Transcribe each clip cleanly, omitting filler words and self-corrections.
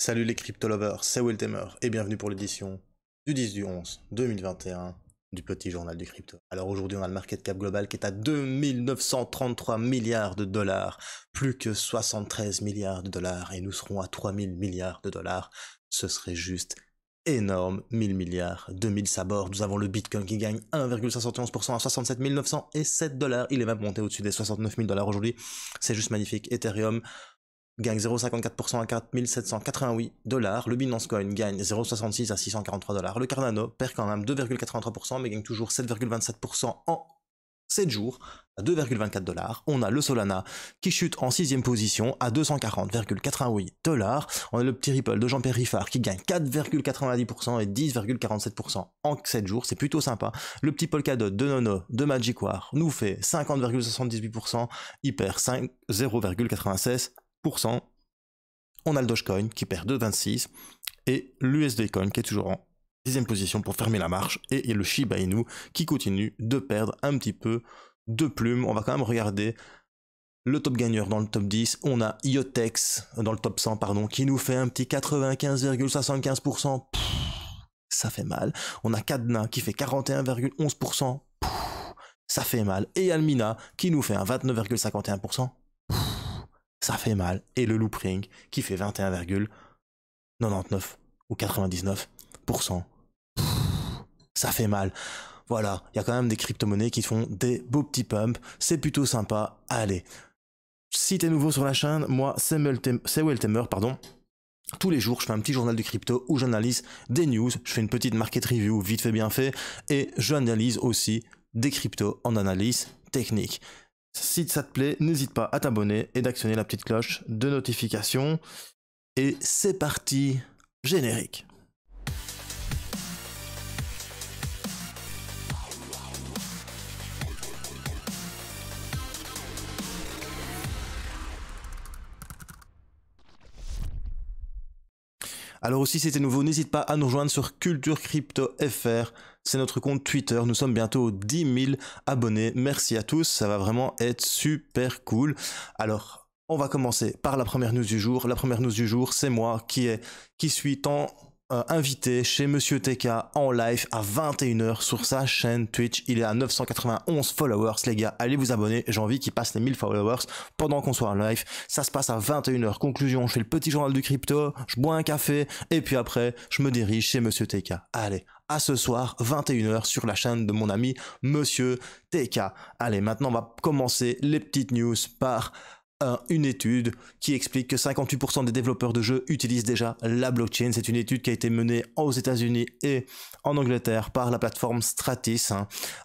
Salut les crypto lovers, c'est Wiltemer et bienvenue pour l'édition du 10 du 11 2021 du petit journal du crypto. Alors aujourd'hui on a le market cap global qui est à 2933 milliards de dollars, plus que 73 milliards de dollars et nous serons à 3000 milliards de dollars. Ce serait juste énorme, 1000 milliards, 2000 sabords. Nous avons le Bitcoin qui gagne 1,71% à 67 907 dollars. Il est même monté au-dessus des 69 000 dollars aujourd'hui. C'est juste magnifique. Ethereum gagne 0,54% à 4788 dollars. Le Binance Coin gagne 0,66 à 643 dollars. Le Cardano perd quand même 2,83% mais gagne toujours 7,27% en 7 jours à 2,24 dollars. On a le Solana qui chute en 6ème position à 240,88 dollars. On a le petit Ripple de Jean-Pierre Riffard qui gagne 4,90% et 10,47% en 7 jours. C'est plutôt sympa. Le petit Polkadot de Nono de Magicware nous fait 50,78%. Il perd 0,96%. On a le Dogecoin qui perd 2,26 et l'USD Coin qui est toujours en 10ème position pour fermer la marche et le Shiba Inu qui continue de perdre un petit peu de plumes. On va quand même regarder le top gagneur dans le top 10. On a Iotex dans le top 100 pardon qui nous fait un petit 95,75%. Ça fait mal. On a Cadna qui fait 41,11%. Ça fait mal. Et Almina qui nous fait un 29,51%. Ça fait mal. Et le Loopring qui fait 21,99 ou 99%. Ça fait mal. Voilà, il y a quand même des crypto-monnaies qui font des beaux petits pumps. C'est plutôt sympa. Allez. Si t'es nouveau sur la chaîne, moi c'est Wiltemer, pardon. Tous les jours, je fais un petit journal du crypto où j'analyse des news, je fais une petite market review vite fait bien fait, et j'analyse aussi des cryptos en analyse technique. Si ça te plaît, n'hésite pas à t'abonner et d'actionner la petite cloche de notification. Et c'est parti, générique. Alors aussi, si t'es nouveau, n'hésite pas à nous rejoindre sur Culture Crypto FR. C'est notre compte Twitter. Nous sommes bientôt aux 10 000 abonnés. Merci à tous. Ça va vraiment être super cool. Alors, on va commencer par la première news du jour. La première news du jour, c'est moi qui suis invité chez Monsieur TK en live à 21h sur sa chaîne Twitch. Il est à 991 followers, les gars. Allez vous abonner. J'ai envie qu'il passe les 1000 followers pendant qu'on soit en live. Ça se passe à 21h. Conclusion, je fais le petit journal du crypto, je bois un café et puis après, je me dirige chez Monsieur TK. Allez, à ce soir, 21h sur la chaîne de mon ami Monsieur TK. Allez, maintenant, on va commencer les petites news par une étude qui explique que 58% des développeurs de jeux utilisent déjà la blockchain. C'est une étude qui a été menée aux États-Unis et en Angleterre par la plateforme Stratis.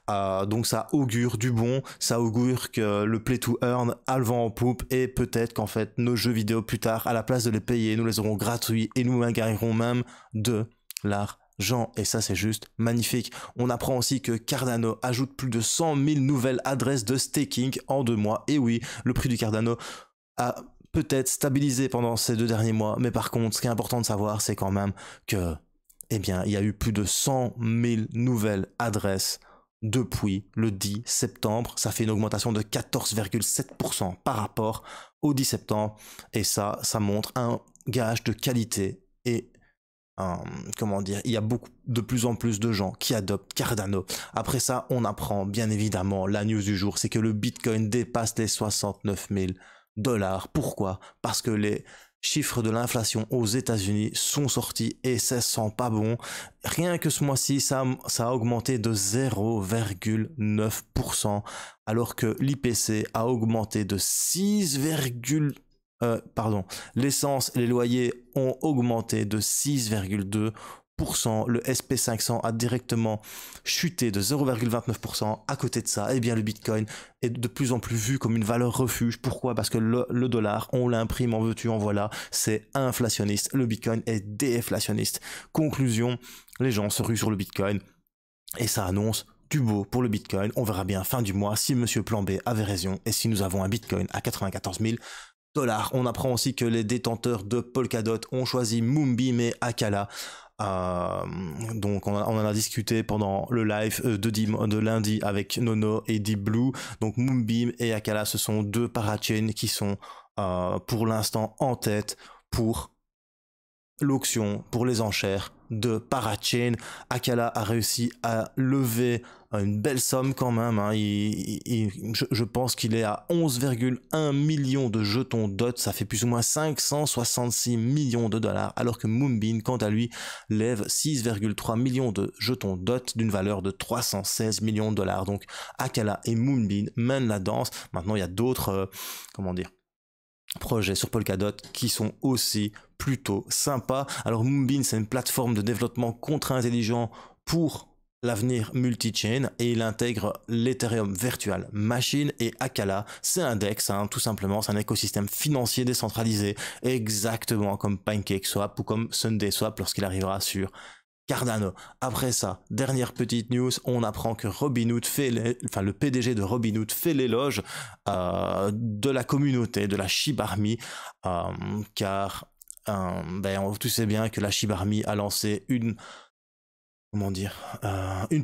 Donc ça augure du bon, ça augure que le play to earn a le vent en poupe et peut-être qu'en fait nos jeux vidéo plus tard, à la place de les payer, nous les aurons gratuits et nous gagnerons même de l'argent. Et ça c'est juste magnifique. On apprend aussi que Cardano ajoute plus de 100 000 nouvelles adresses de staking en 2 mois. Et oui, le prix du Cardano a peut-être stabilisé pendant ces 2 derniers mois. Mais par contre, ce qui est important de savoir, c'est quand même que, eh bien, il y a eu plus de 100 000 nouvelles adresses depuis le 10 septembre. Ça fait une augmentation de 14,7% par rapport au 10 septembre. Et ça montre un gage de qualité et comment dire, il y a de plus en plus de gens qui adoptent Cardano. Après ça, on apprend bien évidemment la news du jour, c'est que le Bitcoin dépasse les 69 000 dollars. Pourquoi? Parce que les chiffres de l'inflation aux États-Unis sont sortis et ça sent pas bon. Rien que ce mois-ci, ça a augmenté de 0,9%, alors que l'IPC a augmenté de 6, l'essence et les loyers ont augmenté de 6,2%. Le SP500 a directement chuté de 0,29%. À côté de ça, eh bien, le Bitcoin est de plus en plus vu comme une valeur refuge. Pourquoi? Parce que le dollar, on l'imprime, en veux-tu, en voilà. C'est inflationniste. Le Bitcoin est déflationniste. Conclusion, les gens se ruent sur le Bitcoin et ça annonce du beau pour le Bitcoin. On verra bien fin du mois si Monsieur Plan B avait raison et si nous avons un Bitcoin à 94 000 dollars. On apprend aussi que les détenteurs de Polkadot ont choisi Moonbeam et Akala. Donc on en a discuté pendant le live de lundi avec Nono et Deep Blue. Donc Moonbeam et Akala, ce sont 2 parachains qui sont pour l'instant en tête pour l'auction pour les enchères de Parachain. Akala a réussi à lever une belle somme quand même, hein. Je pense qu'il est à 11,1 millions de jetons DOT, ça fait plus ou moins 566 millions de dollars, alors que Moonbeam, quant à lui, lève 6,3 millions de jetons DOT d'une valeur de 316 millions de dollars. Donc Akala et Moonbeam mènent la danse. Maintenant, il y a d'autres, comment dire, projets sur Polkadot qui sont aussi plutôt sympas. Alors Moonbeam, c'est une plateforme de développement contre-intelligent pour l'avenir multi-chain et il intègre l'Ethereum Virtual Machine. Et Akala, c'est un DEX, hein, tout simplement, c'est un écosystème financier décentralisé, exactement comme PancakeSwap ou comme SundaySwap lorsqu'il arrivera sur Cardano. Après ça, dernière petite news, on apprend que Robinhood le PDG de Robinhood fait l'éloge de la communauté, de la Shiba Army, car tu sais bien que la Shiba Army a lancé une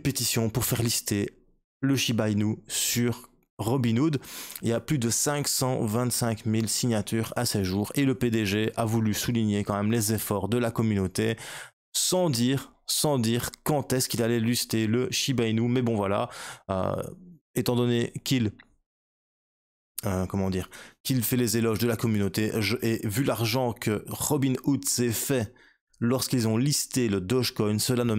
pétition pour faire lister le Shiba Inu sur Robinhood. Il y a plus de 525 000 signatures à ce jour et le PDG a voulu souligner quand même les efforts de la communauté sans dire quand est-ce qu'il allait lister le Shiba Inu. Mais bon voilà, étant donné qu'il qu'il fait les éloges de la communauté, et vu l'argent que Robinhood s'est fait lorsqu'ils ont listé le Dogecoin, cela ne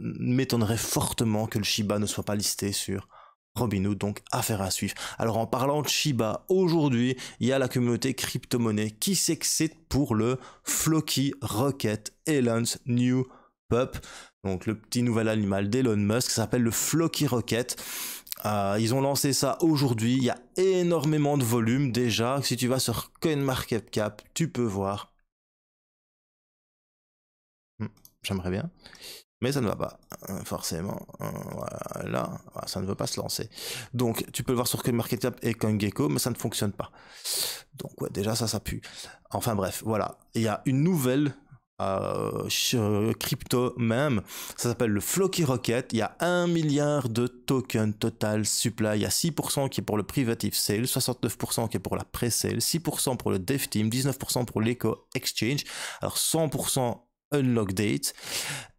m'étonnerait fortement que le Shiba ne soit pas listé sur Robinhood, donc affaire à suivre. Alors en parlant de Shiba, aujourd'hui, il y a la communauté crypto-monnaie qui s'excite pour le Floki Rocket, Elon's New Pup, donc le petit nouvel animal d'Elon Musk, ça s'appelle le Floki Rocket. Ils ont lancé ça aujourd'hui, il y a énormément de volume déjà. Si tu vas sur CoinMarketCap, tu peux voir. J'aimerais bien, mais ça ne va pas, forcément. Voilà, ça ne veut pas se lancer. Donc tu peux le voir sur CoinMarketCap et CoinGecko, mais ça ne fonctionne pas. Donc ouais, déjà ça pue. Enfin bref, voilà. Il y a une nouvelle crypto même, ça s'appelle le Floki Rocket. Il y a 1 milliard de tokens total supply. Il y a 6% qui est pour le privative sale, 69% qui est pour la pre-sale, 6% pour le dev team, 19% pour l'eco exchange. Alors 100% unlock date.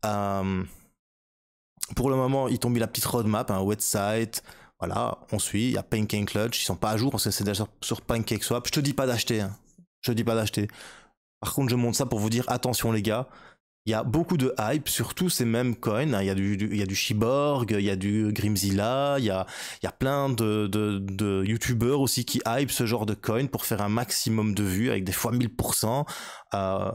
Pour le moment, ils t'ont mis la petite roadmap, un website. Voilà, on suit. Il y a PancakeClutch, ils sont pas à jour parce que c'est déjà sur PancakeSwap. Je te dis pas d'acheter, hein. Je te dis pas d'acheter. Par contre, je montre ça pour vous dire, attention les gars, il y a beaucoup de hype sur tous ces mêmes coins. Il y a du Shiborg, il y a du Grimzilla, il y a plein de youtubeurs aussi qui hype ce genre de coin pour faire un maximum de vues avec des fois 1000%.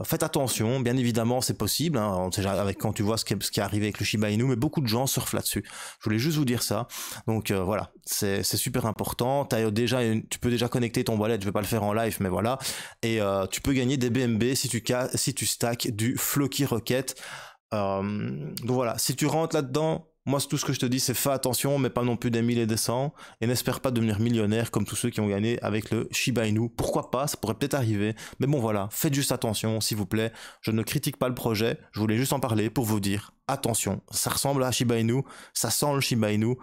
Faites attention, bien évidemment c'est possible, hein, on sait avec quand tu vois ce qui est arrivé avec le Shiba Inu, mais beaucoup de gens surfent là-dessus. Je voulais juste vous dire ça. Donc voilà, c'est super important. Tu peux déjà connecter ton wallet, je vais pas le faire en live, mais voilà. Et tu peux gagner des BNB si tu stacks du Floki Rocket. Donc voilà, si tu rentres là-dedans, moi tout ce que je te dis c'est fais attention, mais pas non plus des 1000 et des 100, et n'espère pas devenir millionnaire comme tous ceux qui ont gagné avec le Shiba Inu. Pourquoi pas, ça pourrait peut-être arriver, mais bon voilà, faites juste attention s'il vous plaît. Je ne critique pas le projet, je voulais juste en parler pour vous dire attention, ça ressemble à Shiba Inu, ça sent le Shiba Inu,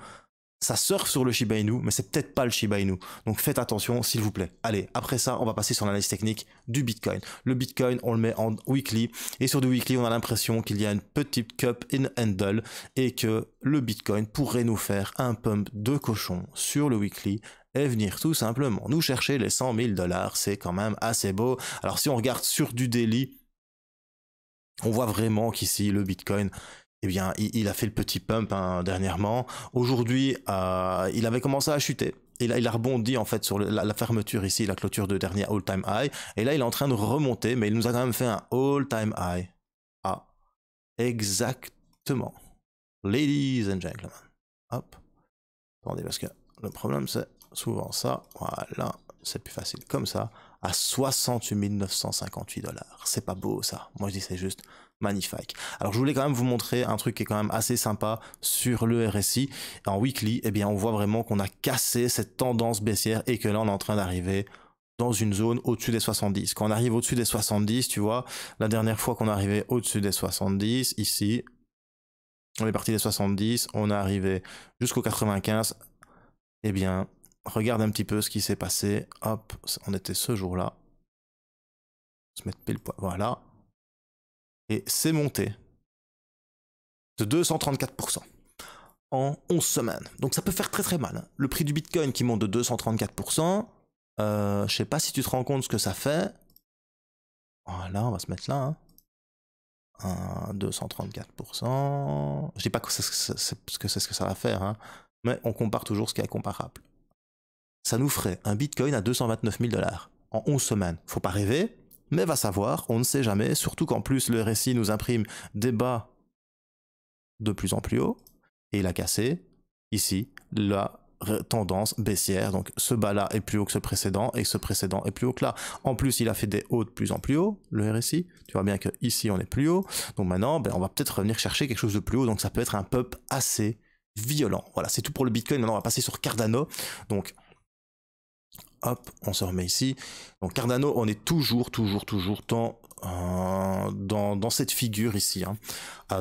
ça surfe sur le Shiba Inu, mais c'est peut-être pas le Shiba Inu. Donc faites attention, s'il vous plaît. Allez, après ça, on va passer sur l'analyse technique du Bitcoin. Le Bitcoin, on le met en weekly. Et sur du weekly, on a l'impression qu'il y a une petite cup in handle et que le Bitcoin pourrait nous faire un pump de cochon sur le weekly et venir tout simplement nous chercher les 100 000 $. C'est quand même assez beau. Alors si on regarde sur du daily, on voit vraiment qu'ici, le Bitcoin, eh bien, il a fait le petit pump dernièrement. Aujourd'hui, il avait commencé à chuter. Et là, il a rebondi en fait sur la fermeture ici, la clôture de dernier all-time high. Et là, il est en train de remonter, mais il nous a quand même fait un all-time high. Ah, exactement. Ladies and gentlemen. Hop. Attendez, parce que le problème, c'est souvent ça. Voilà, c'est plus facile comme ça. À 68 958 $. C'est pas beau ça. Moi, je dis c'est juste magnifique. Alors je voulais quand même vous montrer un truc qui est quand même assez sympa sur le RSI. En weekly, eh bien on voit vraiment qu'on a cassé cette tendance baissière et que là on est en train d'arriver dans une zone au-dessus des 70. Quand on arrive au-dessus des 70, tu vois, la dernière fois qu'on est arrivé au-dessus des 70, ici, on est parti des 70, on est arrivé jusqu'au 95, eh bien, regarde un petit peu ce qui s'est passé. Hop, on était ce jour-là. Se mettre pile poil, voilà. Et c'est monté de 234% en 11 semaines. Donc ça peut faire très très mal. Hein. Le prix du Bitcoin qui monte de 234%, je sais pas si tu te rends compte ce que ça fait. Voilà, on va se mettre là. Hein. 234%. Je dis pas que c'est ce que ça va faire, hein, mais on compare toujours ce qui est comparable. Ça nous ferait un Bitcoin à 229 000 $ en 11 semaines. Faut pas rêver, mais va savoir, on ne sait jamais, surtout qu'en plus le RSI nous imprime des bas de plus en plus haut, et il a cassé, ici, la tendance baissière, donc ce bas là est plus haut que ce précédent, et ce précédent est plus haut que là. En plus, il a fait des hauts de plus en plus haut, le RSI, tu vois bien que ici on est plus haut, donc maintenant, on va peut-être revenir chercher quelque chose de plus haut, donc ça peut être un pump assez violent. Voilà, c'est tout pour le Bitcoin, maintenant on va passer sur Cardano, donc... Hop, on se remet ici. Donc Cardano, on est toujours dans cette figure ici. Hein.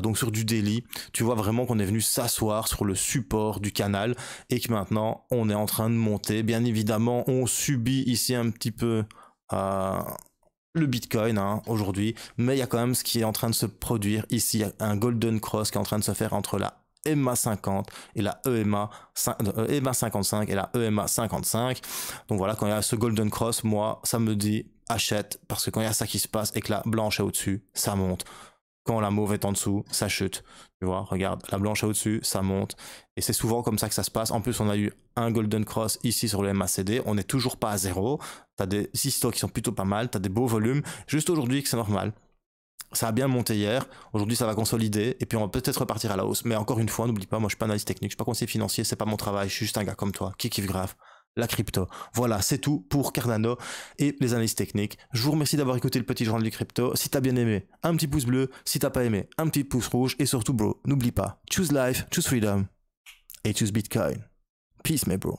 Donc sur du daily, tu vois vraiment qu'on est venu s'asseoir sur le support du canal et que maintenant on est en train de monter. Bien évidemment, on subit ici un petit peu le Bitcoin hein, aujourd'hui, mais il y a quand même ce qui est en train de se produire ici. Il y a un golden cross qui est en train de se faire entre la EMA 50 et la EMA 55 et la EMA 55. Donc voilà, quand il y a ce golden cross, moi, ça me dit achète, parce que quand il y a ça qui se passe et que la blanche est au-dessus, ça monte. Quand la mauve est en dessous, ça chute. Tu vois, regarde, la blanche est au-dessus, ça monte. Et c'est souvent comme ça que ça se passe. En plus, on a eu un golden cross ici sur le MACD. On n'est toujours pas à zéro. Tu as des stocks qui sont plutôt pas mal. Tu as des beaux volumes. Juste aujourd'hui que c'est normal. Ça a bien monté hier, aujourd'hui ça va consolider, et puis on va peut-être repartir à la hausse. Mais encore une fois, n'oublie pas, moi je suis pas analyste technique, je suis pas conseiller financier, c'est pas mon travail, je suis juste un gars comme toi, qui kiffe grave la crypto. Voilà, c'est tout pour Cardano et les analyses techniques. Je vous remercie d'avoir écouté le petit journal du crypto. Si t'as bien aimé, un petit pouce bleu, si t'as pas aimé, un petit pouce rouge, et surtout bro, n'oublie pas, choose life, choose freedom, et choose Bitcoin. Peace mes bro.